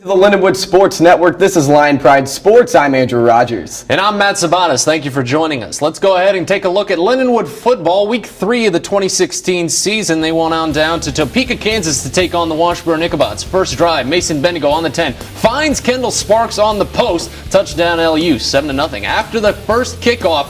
To the Lindenwood Sports Network, this is Lion Pride Sports. I'm Andrew Rogers. And I'm Matt Sabanas. Thank you for joining us. Let's go ahead and take a look at Lindenwood football. Week 3 of the 2016 season. They went on down to Topeka, Kansas to take on the Washburn Ichabods. First drive, Mason Bendigo on the 10. Finds Kendall Sparks on the post. Touchdown LU, 7-0. After the first kickoff,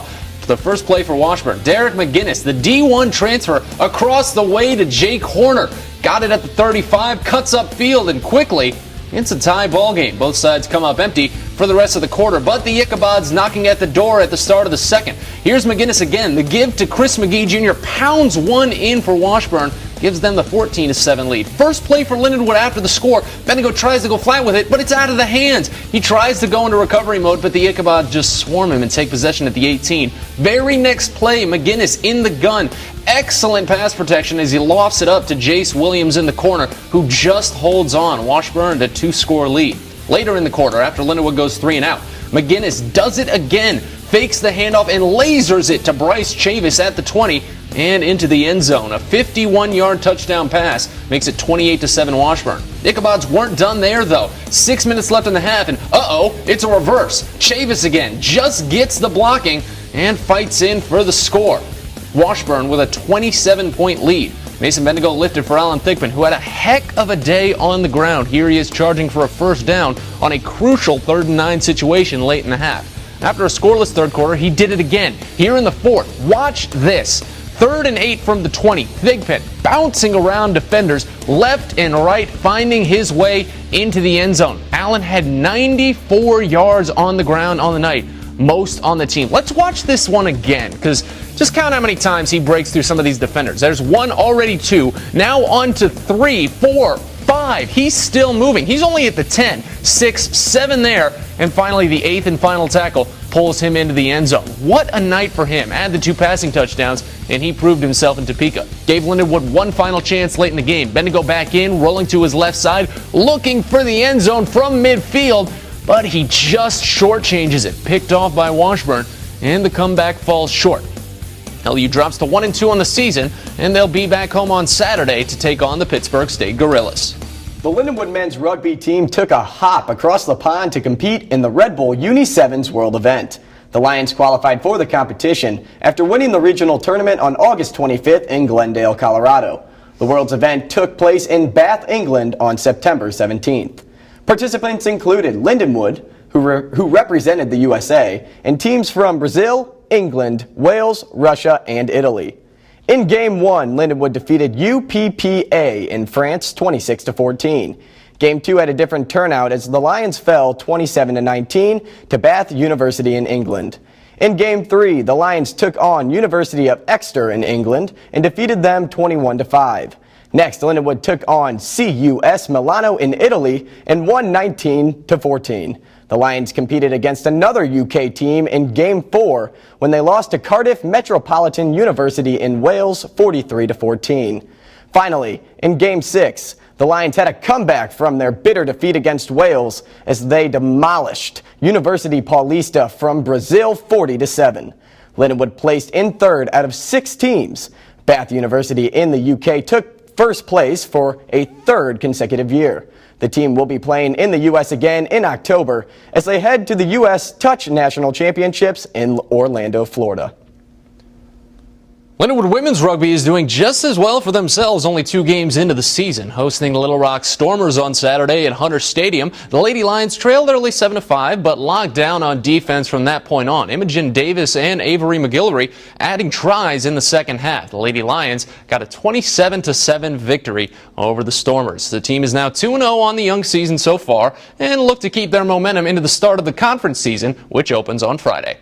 the first play for Washburn, Derek McGinnis, the D1 transfer, across the way to Jake Horner. Got it at the 35, cuts up field, and quickly, it's a tie ball game. Both sides come up empty for the rest of the quarter, but the Ichabods knocking at the door at the start of the second. Here's McGinnis again. The give to Chris McGee Jr. pounds one in for Washburn, gives them the 14-7 lead. First play for Lindenwood after the score. Bendigo tries to go flat with it, but it's out of the hands. He tries to go into recovery mode, but the Ichabods just swarm him and take possession at the 18. Very next play, McGinnis in the gun. Excellent pass protection as he lofts it up to Jace Williams in the corner, who just holds on. Washburn to 2-score lead. Later in the quarter, after Lindenwood goes 3 and out, McGinnis does it again, fakes the handoff and lasers it to Bryce Chavis at the 20 and into the end zone. A 51-yard touchdown pass makes it 28-7 Washburn. Ichabods weren't done there though. 6 minutes left in the half, and it's a reverse. Chavis again just gets the blocking and fights in for the score. Washburn with a 27-point lead. Mason Bendigo lifted for Alan Thickman, who had a heck of a day on the ground. Here he is charging for a first down on a crucial 3rd and 9 situation late in the half. After a scoreless third quarter, he did it again. Here in the fourth, watch this. 3rd and 8 from the 20. Thigpen bouncing around defenders left and right, finding his way into the end zone. Allen had 94 yards on the ground on the night, most on the team. Let's watch this one again, because just count how many times he breaks through some of these defenders. There's 1, already 2, now on to 3, 4, 5. He's still moving. He's only at the 10, 6, 7 there, and finally the 8th and final tackle pulls him into the end zone. What a night for him. Add the 2 passing touchdowns, and he proved himself in Topeka. Gave Lindenwood one final chance late in the game. Bendigo back in, rolling to his left side, looking for the end zone from midfield, but he just shortchanges it. Picked off by Washburn, and the comeback falls short. LU drops to 1-2 on the season, and they'll be back home on Saturday to take on the Pittsburgh State Gorillas. The Lindenwood men's rugby team took a hop across the pond to compete in the Red Bull Uni-7s World event. The Lions qualified for the competition after winning the regional tournament on August 25th in Glendale, Colorado. The World's event took place in Bath, England on September 17th. Participants included Lindenwood, who represented the USA, and teams from Brazil, England, Wales, Russia, and Italy. In Game 1, Lindenwood defeated UPPA in France 26-14. Game 2 had a different turnout as the Lions fell 27-19 to Bath University in England. In Game 3, the Lions took on University of Exeter in England and defeated them 21-5. Next, Lindenwood took on CUS Milano in Italy and won 19-14. The Lions competed against another UK team in Game 4 when they lost to Cardiff Metropolitan University in Wales 43-14. Finally, in Game 6, the Lions had a comeback from their bitter defeat against Wales as they demolished University Paulista from Brazil 40-7. Lindenwood placed in 3rd out of 6 teams. Bath University in the UK took first place for a 3rd consecutive year. The team will be playing in the U.S. again in October as they head to the U.S. Touch National Championships in Orlando, Florida. Lindenwood women's rugby is doing just as well for themselves only 2 games into the season. Hosting the Little Rock Stormers on Saturday at Hunter Stadium, the Lady Lions trailed early 7-5, but locked down on defense from that point on. Imogen Davis and Avery McGillivray adding tries in the second half. The Lady Lions got a 27-7 victory over the Stormers. The team is now 2-0 on the young season so far and look to keep their momentum into the start of the conference season, which opens on Friday.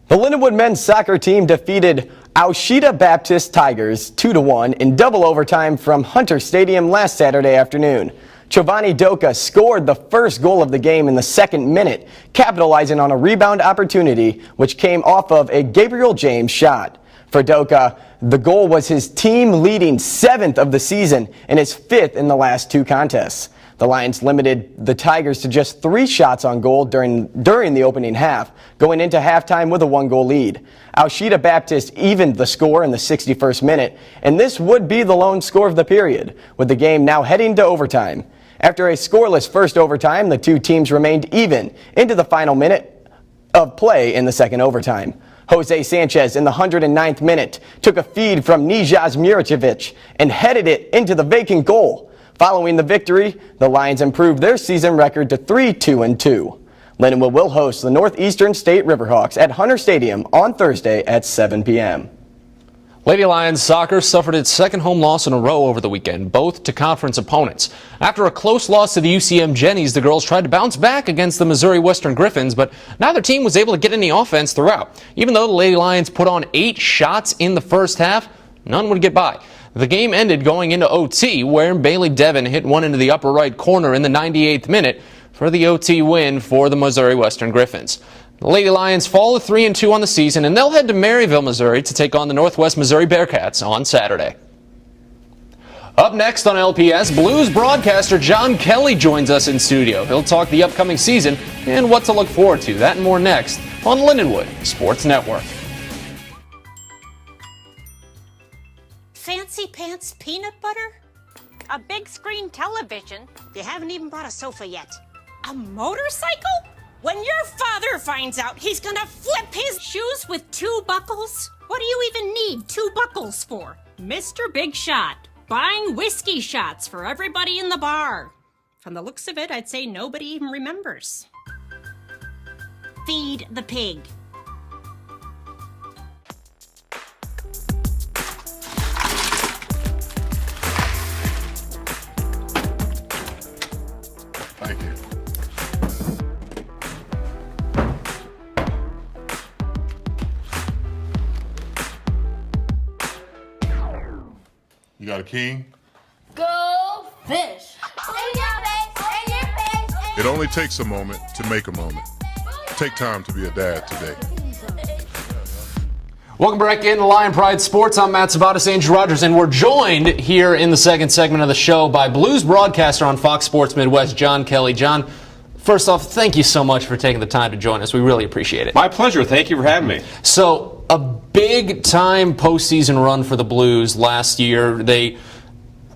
The Lindenwood men's soccer team defeated Ouachita Baptist Tigers 2-1 in double overtime from Hunter Stadium last Saturday afternoon. Giovanni Doca scored the first goal of the game in the 2nd minute, capitalizing on a rebound opportunity which came off of a Gabriel James shot. For Doca, the goal was his team-leading 7th of the season and his 5th in the last 2 contests. The Lions limited the Tigers to just 3 shots on goal during the opening half, going into halftime with a 1-goal lead. Ouachita Baptist evened the score in the 61st minute, and this would be the lone score of the period, with the game now heading to overtime. After a scoreless first overtime, the two teams remained even into the final minute of play in the second overtime. Jose Sanchez in the 109th minute took a feed from Nijaz Muricevic and headed it into the vacant goal. Following the victory, the Lions improved their season record to 3-2-2. Lindenwood will host the Northeastern State Riverhawks at Hunter Stadium on Thursday at 7 p.m. Lady Lions soccer suffered its second home loss in a row over the weekend, both to conference opponents. After a close loss to the UCM Jennies, the girls tried to bounce back against the Missouri Western Griffins, but neither team was able to get any offense throughout. Even though the Lady Lions put on 8 shots in the first half, none would get by. The game ended going into OT, where Bailey Devon hit one into the upper right corner in the 98th minute for the OT win for the Missouri Western Griffins. The Lady Lions fall to 3-2 on the season, and they'll head to Maryville, Missouri to take on the Northwest Missouri Bearcats on Saturday. Up next on LPS, Blues broadcaster John Kelly joins us in studio. He'll talk the upcoming season and what to look forward to. That and more next on Lindenwood Sports Network. Fancy pants peanut butter? A big screen television? You haven't even bought a sofa yet. A motorcycle? When your father finds out, he's gonna flip his shoes with 2 buckles? What do you even need 2 buckles for? Mr. Big Shot, buying whiskey shots for everybody in the bar. From the looks of it, I'd say nobody even remembers. Feed the pig. Thank you. You got a king? Go fish! It only takes a moment to make a moment. Take time to be a dad today. Welcome back into Lion Pride Sports. I'm Matt Savadas, Andrew Rogers, and we're joined here in the second segment of the show by Blues broadcaster on Fox Sports Midwest, John Kelly. John, first off, thank you so much for taking the time to join us. We really appreciate it. My pleasure. Thank you for having me. So, a big-time postseason run for the Blues last year. They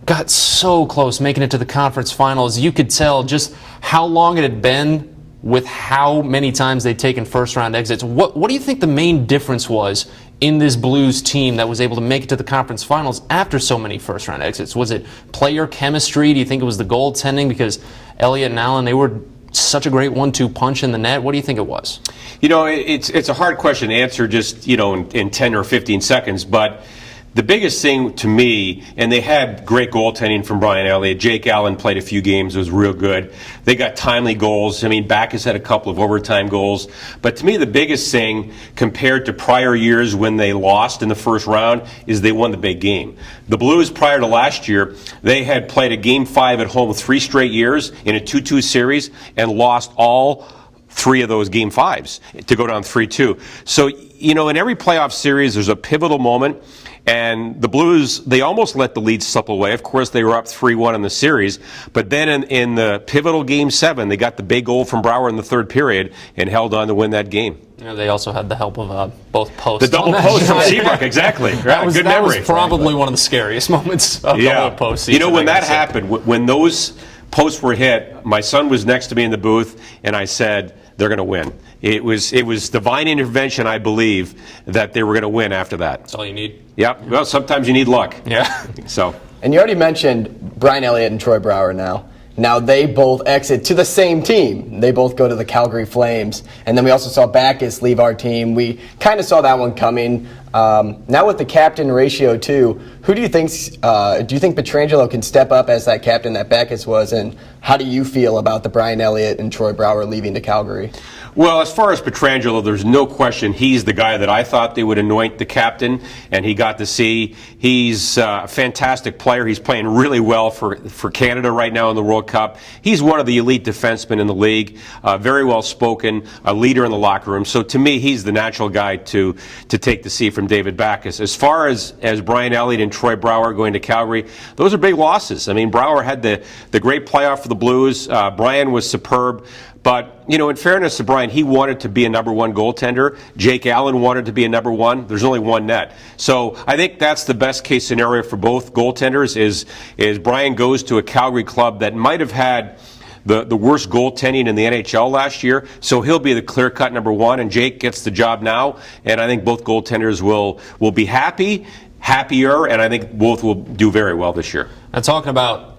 got so close making it to the conference finals. You could tell just how long it had been with how many times they'd taken first-round exits. What do you think the main difference was in this Blues team that was able to make it to the conference finals after so many first-round exits? Was it player chemistry? Do you think it was the goaltending? Because Elliott and Allen, they were such a great 1-2 punch in the net. What do you think it was? You know, it's a hard question to answer just, in 10 or 15 seconds, but the biggest thing to me, and they had great goaltending from Brian Elliott. Jake Allen played a few games, was real good. They got timely goals. I mean, Backus had a couple of overtime goals. But to me, the biggest thing compared to prior years when they lost in the first round is they won the big game. The Blues, prior to last year, they had played a Game 5 at home 3 straight years in a 2-2 series and lost all 3 of those Game 5s to go down 3-2. So, in every playoff series, there's a pivotal moment. And the Blues, they almost let the lead slip away. Of course, they were up 3-1 in the series. But then in the pivotal Game 7, they got the big goal from Brouwer in the third period and held on to win that game. They also had the help of both posts. The double post from Seabrook, exactly. That was memory. Probably one of the scariest moments of the whole postseason. When that happened, when those posts were hit, my son was next to me in the booth, and I said, they're going to win. It was divine intervention, I believe, that they were going to win after that. That's all you need. Yep. Well, sometimes you need luck. Yeah. So. And you already mentioned Brian Elliott and Troy Brouwer now. Now they both exit to the same team. They both go to the Calgary Flames. And then we also saw Backus leave our team. We kind of saw that one coming. Now with the captain ratio too, who do you think Pietrangelo can step up as that captain that Backus was? And how do you feel about the Brian Elliott and Troy Brouwer leaving to Calgary? Well, as far as Pietrangelo, there's no question he's the guy that I thought they would anoint the captain, and he got to see. He's a fantastic player. He's playing really well for Canada right now in the World Cup. He's one of the elite defensemen in the league, very well spoken, a leader in the locker room. So to me, he's the natural guy to take the seat for from David Backus. As far as Brian Elliott and Troy Brouwer going to Calgary, those are big losses. I mean, Brouwer had the great playoff for the Blues. Brian was superb. But, in fairness to Brian, he wanted to be a number one goaltender. Jake Allen wanted to be a number one. There's only one net. So I think that's the best case scenario for both goaltenders is Brian goes to a Calgary club that might have had the worst goaltending in the NHL last year. So he'll be the clear-cut number one, and Jake gets the job now. And I think both goaltenders will be happier, and I think both will do very well this year. And talking about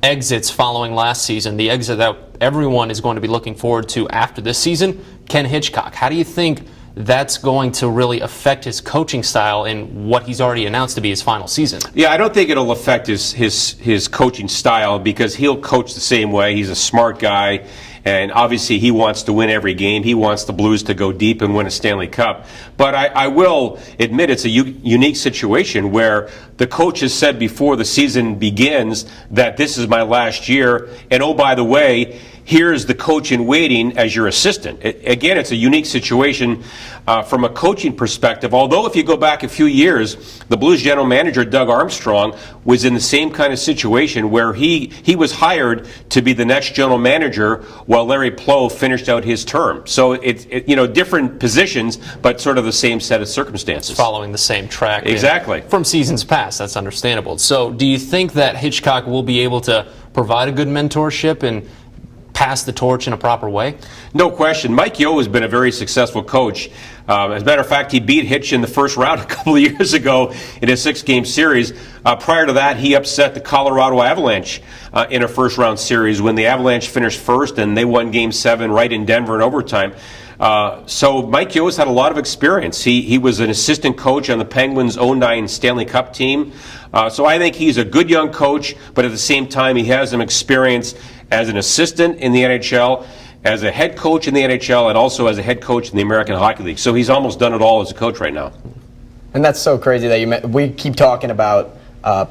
exits following last season, the exit that everyone is going to be looking forward to after this season, Ken Hitchcock. How do you think that's going to really affect his coaching style in what he's already announced to be his final season? Yeah, I don't think it'll affect his coaching style because he'll coach the same way. He's a smart guy. And obviously he wants to win every game. He wants the Blues to go deep and win a Stanley Cup. But I will admit it's a unique situation where the coach has said before the season begins that this is my last year. And oh, by the way, here's the coach in waiting as your assistant. Again, it's a unique situation from a coaching perspective. Although if you go back a few years, the Blues general manager, Doug Armstrong, was in the same kind of situation where he was hired to be the next general manager while Larry Plouffe finished out his term. So it's different positions, but sort of the same set of circumstances. Following the same track. Exactly. From seasons past, that's understandable. So do you think that Hitchcock will be able to provide a good mentorship and pass the torch in a proper way? No question. Mike Yeo has been a very successful coach. As a matter of fact, he beat Hitch in the first round a couple of years ago in a 6-game series. Prior to that, he upset the Colorado Avalanche in a first-round series when the Avalanche finished first and they won Game 7 right in Denver in overtime. So Mike Yeo has had a lot of experience. He was an assistant coach on the Penguins' 09 Stanley Cup team. So I think he's a good young coach, but at the same time, he has some experience as an assistant in the NHL, as a head coach in the NHL, and also as a head coach in the American Hockey League. So he's almost done it all as a coach right now. And that's so crazy that we keep talking about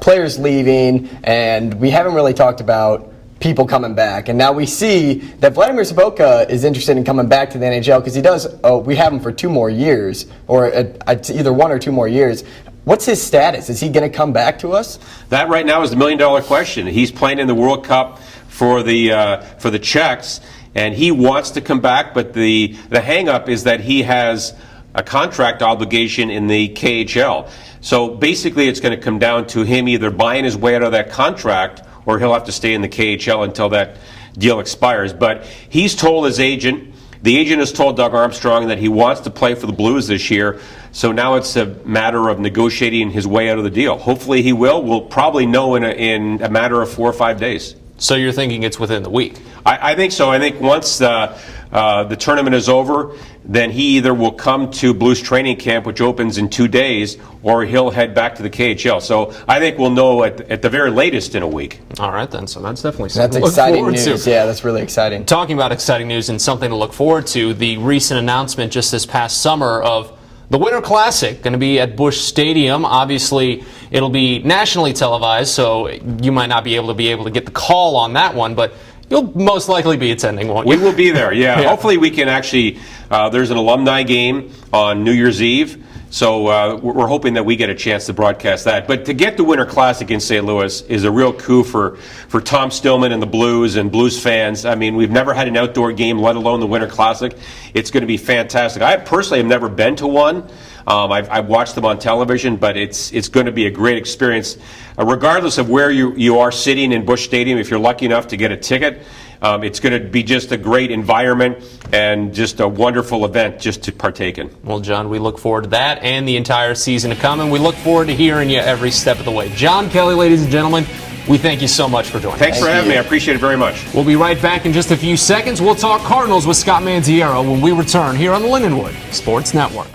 players leaving, and we haven't really talked about people coming back. And now we see that Vladimir Sobotka is interested in coming back to the NHL because he does. We have him for 2 more years, or either 1 or 2 more years. What's his status? Is he going to come back to us? That right now is the $1 million question. He's playing in the World Cup for the Czechs, and he wants to come back, but the hang-up is that he has a contract obligation in the KHL. So basically it's going to come down to him either buying his way out of that contract or he'll have to stay in the KHL until that deal expires. But he's told his agent, the agent has told Doug Armstrong that he wants to play for the Blues this year. So now it's a matter of negotiating his way out of the deal. Hopefully he will. We'll probably know in a matter of 4 or 5 days. So you're thinking it's within the week? I think so. I think once the tournament is over, then he either will come to Blues training camp, which opens in 2 days, or he'll head back to the KHL. So I think we'll know at the very latest in a week. All right, then. So that's definitely something That's to look exciting forward news. to. Yeah, that's really exciting. Talking about exciting news and something to look forward to, the recent announcement just this past summer of the Winter Classic, going to be at Busch Stadium. Obviously, it'll be nationally televised, so you might not be able to get the call on that one, but you'll most likely be attending, won't you? We will be there, yeah. Hopefully we can actually, there's an alumni game on New Year's Eve, so we're hoping that we get a chance to broadcast that. But to get the Winter Classic in St. Louis is a real coup for Tom Stillman and the Blues and Blues fans. I mean, we've never had an outdoor game, let alone the Winter Classic. It's going to be fantastic. I personally have never been to one. I've watched them on television, but it's going to be a great experience. Regardless of where you are sitting in Busch Stadium, if you're lucky enough to get a ticket, it's going to be just a great environment and just a wonderful event just to partake in. Well, John, we look forward to that and the entire season to come, and we look forward to hearing you every step of the way. John Kelly, ladies and gentlemen, we thank you so much for joining us. Thanks for having me. I appreciate it very much. We'll be right back in just a few seconds. We'll talk Cardinals with Scott Manziero when we return here on the Lindenwood Sports Network.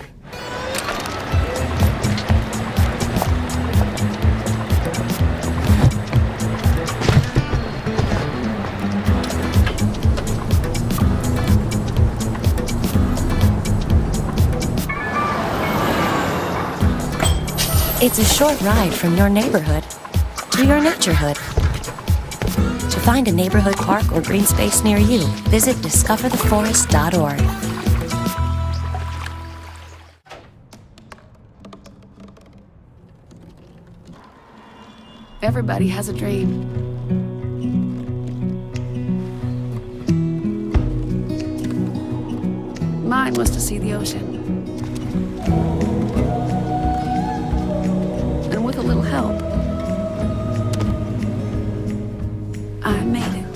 It's a short ride from your neighborhood to your naturehood. To find a neighborhood park or green space near you, visit discovertheforest.org. Everybody has a dream. Mine was to see the ocean. And with a little help, I made it.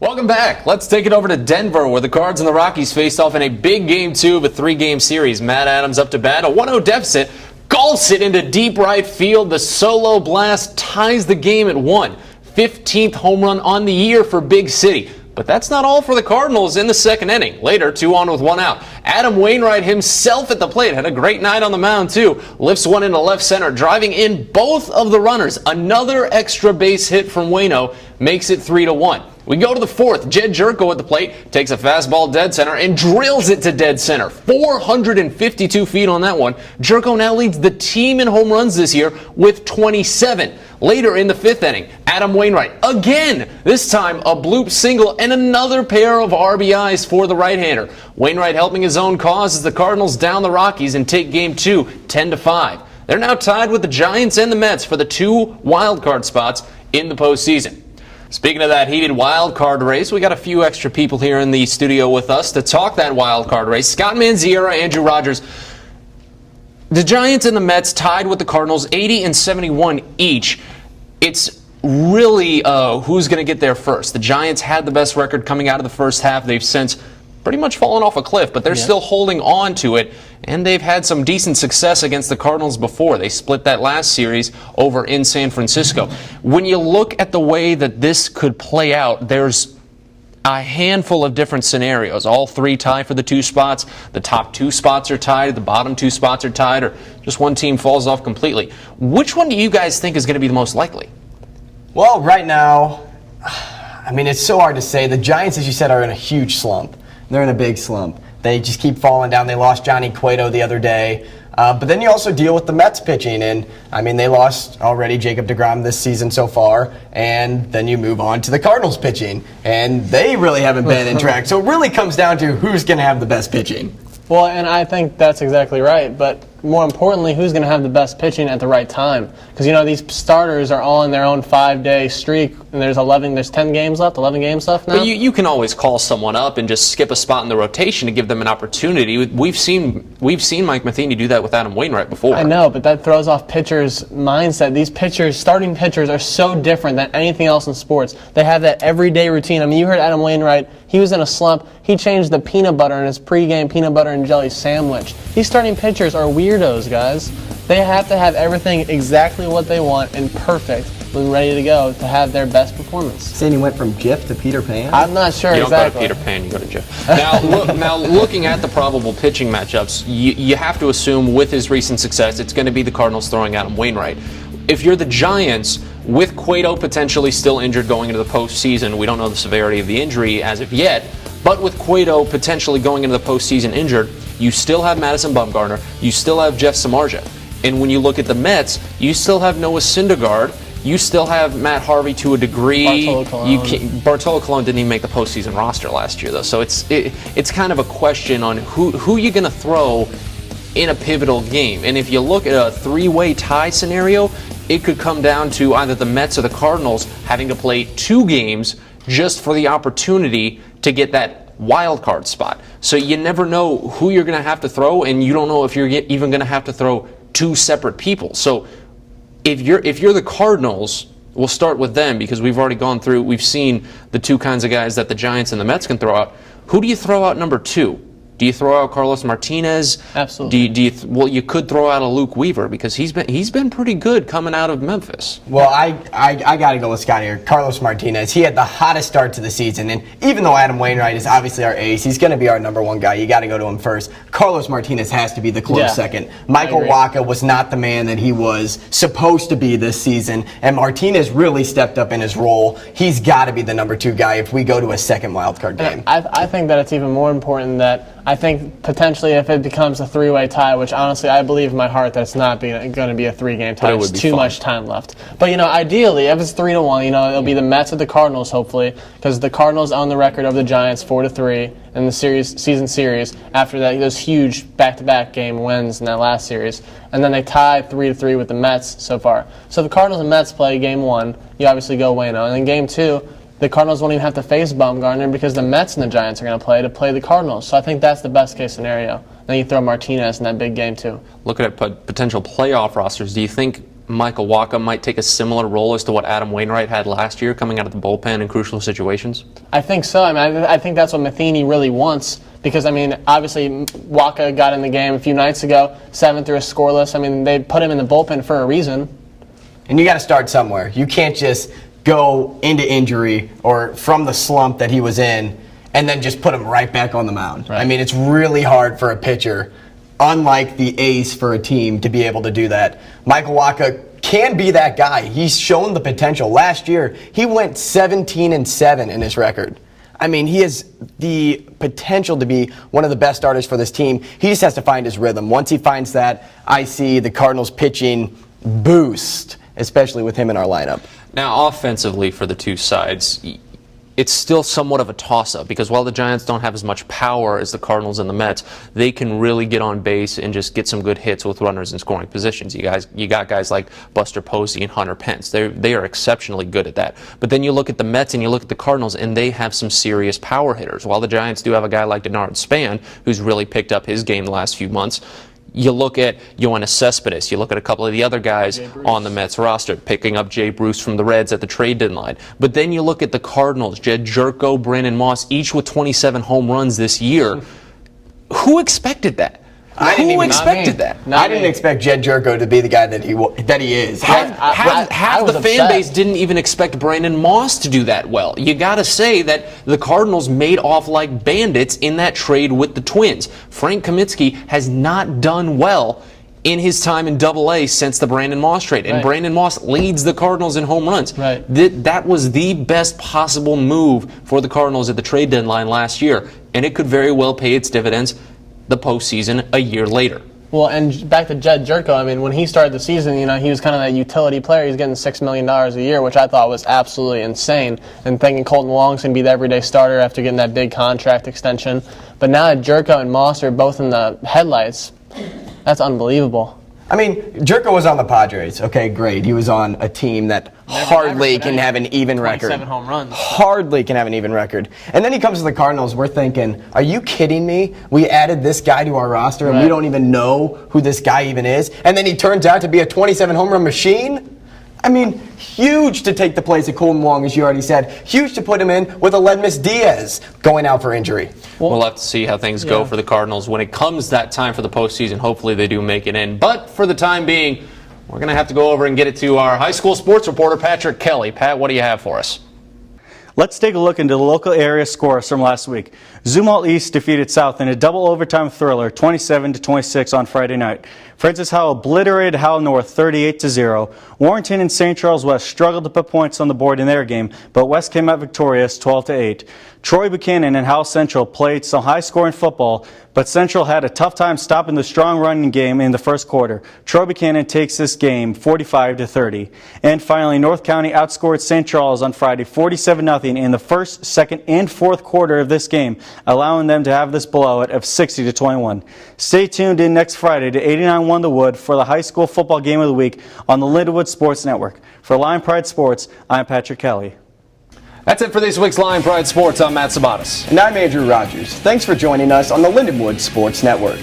Welcome back. Let's take it over to Denver, where the Cards and the Rockies faced off in a big Game 2 of a 3-game series. Matt Adams up to bat, a 1-0 deficit, golfs it into deep right field. The solo blast ties the game at 1. 15th home run on the year for Big City. But that's not all for the Cardinals in the second inning. Later, 2 on with 1 out. Adam Wainwright himself at the plate had a great night on the mound, too. Lifts one into left center, driving in both of the runners. Another extra base hit from Waino makes it 3-1. We go to the 4th. Jed Jerko at the plate takes a fastball dead center and drills it to dead center. 452 feet on that one. Jerko now leads the team in home runs this year with 27. Later in the 5th inning, Adam Wainwright again. This time a bloop single and another pair of RBIs for the right-hander. Wainwright helping his own cause as the Cardinals down the Rockies and take Game 2 10-5. They're now tied with the Giants and the Mets for the 2 wild card spots in the postseason. Speaking of that heated wild card race, we got a few extra people here in the studio with us to talk that wild card race. Scott Manziera, Andrew Rogers. The Giants and the Mets tied with the Cardinals 80 and 71 each. It's really who's going to get there first. The Giants had the best record coming out of the first half. They've since pretty much fallen off a cliff, but they're still holding on to it, and they've had some decent success against the Cardinals before. They split that last series over in San Francisco. When you look at the way that this could play out, there's a handful of different scenarios. All 3 tie for the 2 spots. The top 2 spots are tied. The bottom 2 spots are tied, or just one team falls off completely. Which one do you guys think is going to be the most likely? Well, right now, I mean, it's so hard to say. The Giants, as you said, are in a huge slump. They're in a big slump. They just keep falling down. They lost Johnny Cueto the other day. But then you also deal with the Mets pitching. And, I mean, they lost already Jacob deGrom this season so far. And then you move on to the Cardinals pitching. And they really haven't been in track. So it really comes down to who's going to have the best pitching. Well, and I think that's exactly right. But more importantly, who's going to have the best pitching at the right time? Because, you know, these starters are all in their own 5-day streak, and there's 10 games left, 11 games left now. But you can always call someone up and just skip a spot in the rotation to give them an opportunity. We've seen Mike Matheny do that with Adam Wainwright before. I know, but that throws off pitchers' mindset. These pitchers, starting pitchers, are so different than anything else in sports. They have that everyday routine. I mean, you heard Adam Wainwright. He was in a slump. He changed the peanut butter in his pregame peanut butter and jelly sandwich. These starting pitchers are weirdos, guys. They have to have everything exactly what they want and perfect when ready to go to have their best performance. Saying he went from Jif to Peter Pan? I'm not sure you exactly. You don't go to Peter Pan, you go to Jif. Now, looking at the probable pitching matchups, you have to assume with his recent success, it's going to be the Cardinals throwing Adam Wainwright. If you're the Giants, with Cueto potentially still injured going into the postseason, we don't know the severity of the injury as of yet, but with Cueto potentially going into the postseason injured, you still have Madison Bumgarner, you still have Jeff Samardzija. And when you look at the Mets, you still have Noah Syndergaard, you still have Matt Harvey to a degree. Bartolo Colon didn't even make the postseason roster last year, though. So it's kind of a question on who you're going to throw in a pivotal game. And if you look at a 3-way tie scenario, it could come down to either the Mets or the Cardinals having to play 2 games just for the opportunity to get that wild card spot. So you never know who you're going to have to throw, and you don't know if you're even going to have to throw 2 separate people. So if you're the Cardinals, we'll start with them because we've seen the 2 kinds of guys that the Giants and the Mets can throw out. Who do you throw out number 2? Do you throw out Carlos Martinez? Absolutely. Well, you could throw out a Luke Weaver because he's been pretty good coming out of Memphis. Well, I got to go with Scott here. Carlos Martinez. He had the hottest start to the season, and even though Adam Wainwright is obviously our ace, he's going to be our number 1 guy. You got to go to him first. Carlos Martinez has to be the close second. Michael Wacha was not the man that he was supposed to be this season, and Martinez really stepped up in his role. He's got to be the number 2 guy if we go to a second wild card game. I think that it's even more important that I think potentially if it becomes a three-way tie, which honestly I believe in my heart that it's not going to be a three-game tie. There's too much time left. But, ideally, if it's 3-1, it'll be the Mets at the Cardinals, hopefully, because the Cardinals own the record of the Giants 4-3 in the season series after those huge back-to-back game wins in that last series. And then they tied 3-3 with the Mets so far. So the Cardinals and Mets play game 1. You obviously go Waino. And then game 2, the Cardinals won't even have to face Bumgarner because the Mets and the Giants are going to play the Cardinals. So I think that's the best case scenario. Then you throw Martinez in that big game too. Looking at potential playoff rosters, do you think Michael Wacha might take a similar role as to what Adam Wainwright had last year, coming out of the bullpen in crucial situations? I think so. I think that's what Matheny really wants because, obviously Wacha got in the game a few nights ago, 7 through a scoreless. They put him in the bullpen for a reason. And you got to start somewhere. You can't just go into injury or from the slump that he was in and then just put him right back on the mound. Right. It's really hard for a pitcher, unlike the ace for a team, to be able to do that. Michael Wacha can be that guy. He's shown the potential. Last year, he went 17-7 in his record. He has the potential to be one of the best starters for this team. He just has to find his rhythm. Once he finds that, I see the Cardinals pitching boost, especially with him in our lineup. Now, offensively for the two sides, it's still somewhat of a toss-up because while the Giants don't have as much power as the Cardinals and the Mets, they can really get on base and just get some good hits with runners in scoring positions. You got guys like Buster Posey and Hunter Pence. They are exceptionally good at that. But then you look at the Mets and you look at the Cardinals, and they have some serious power hitters. While the Giants do have a guy like Denard Span, who's really picked up his game the last few months, you look at Yoenis Cespedes, you look at a couple of the other guys on the Mets roster, picking up Jay Bruce from the Reds at the trade deadline. But then you look at the Cardinals, Jed Jerko, Brandon Moss, each with 27 home runs this year. Who expected that? Who expected that? I didn't expect Jed Jerko to be the guy that he is. Half the fan base didn't even expect Brandon Moss to do that well. You got to say that the Cardinals made off like bandits in that trade with the Twins. Frank Kaminsky has not done well in his time in Double-A since the Brandon Moss trade. And Brandon Moss leads the Cardinals in home runs. Right. That was the best possible move for the Cardinals at the trade deadline last year. And it could very well pay its dividends the postseason a year later. Well, and back to Jed Jerko, when he started the season, he was kind of that utility player. He's getting $6 million a year, which I thought was absolutely insane. And thinking Colton Wong's going to be the everyday starter after getting that big contract extension. But now that Jerko and Moss are both in the headlights, that's unbelievable. Jerko was on the Padres. Okay, great. He was on a team that hardly can have an even record. 27 home runs. Hardly can have an even record. And then he comes to the Cardinals. We're thinking, are you kidding me? We added this guy to our roster, and we don't even know who this guy even is. And then he turns out to be a 27 home run machine? Huge to take the place of Colton Wong, as you already said. Huge to put him in with Aledmus Diaz going out for injury. We'll have to see how things go for the Cardinals when it comes that time for the postseason. Hopefully they do make it in. But for the time being, we're going to have to go over and get it to our high school sports reporter, Patrick Kelly. Pat, what do you have for us? Let's take a look into the local area scores from last week. Zumwalt East defeated South in a double overtime thriller, 27-26 on Friday night. Francis Howell obliterated Howell North 38-0. Warrenton and St. Charles West struggled to put points on the board in their game, but West came out victorious 12-8. Troy Buchanan and Howell Central played some high-scoring football, but Central had a tough time stopping the strong running game in the first quarter. Troy Buchanan takes this game 45-30. And finally, North County outscored St. Charles on Friday 47-0 in the first, second, and fourth quarter of this game, allowing them to have this blowout of 60-21. Stay tuned in next Friday to 89-1 The Wood for the high school football game of the week on the Lindenwood Sports Network. For Lion Pride Sports, I'm Patrick Kelly. That's it for this week's Lion Pride Sports. I'm Matt Sabatas. And I'm Andrew Rogers. Thanks for joining us on the Lindenwood Sports Network.